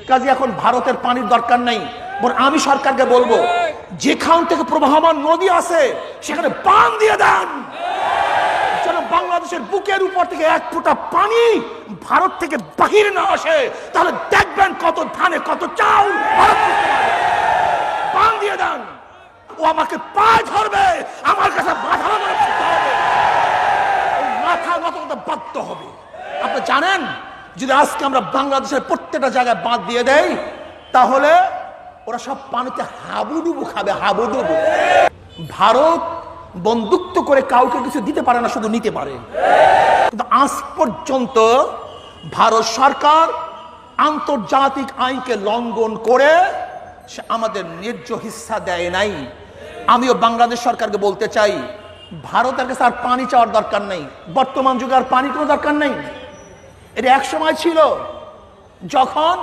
কাজে এখন ভারতের পানির দরকার নাই, বরং আমি সরকারকে বলবো যেখান থেকে প্রবাহমান নদী আছে সেখানে বাঁধ দিয়ে দেন, যেন বাংলাদেশের বুকের উপর থেকে এক ফোঁটা পানি ভারত থেকে বাহির না আসে। তাহলে দেখবেন কত ধানে কত চাউল বাঁধ দিয়ে দেন। ও আমাকে পায়ে ধরবে, আমার কাছে মাথা নত করতে বাধ্য হবে। আপনি জানেন যদি আজকে আমরা বাংলাদেশের প্রত্যেকটা জায়গায় বাঁধ দিয়ে দেই তাহলে ওরা সব পানিতে হাবুডুবু খাবে, হাবুডুবু। ভারত বন্দুক্ত করে কাউকে কিছু দিতে পারে না, শুধু নিতে পারে। কিন্তু আজ পর্যন্ত ভারত সরকার আন্তর্জাতিক আইনকে লঙ্ঘন করে সে আমাদের ন্যায্য হিস্সা দেয় নাই। আমিও বাংলাদেশ সরকারকে বলতে চাই, ভারতের কাছে আর পানি চাওয়ার দরকার নেই, বর্তমান যুগে আর পানির কোনো দরকার নেই। এটা এক সময় ছিল যখন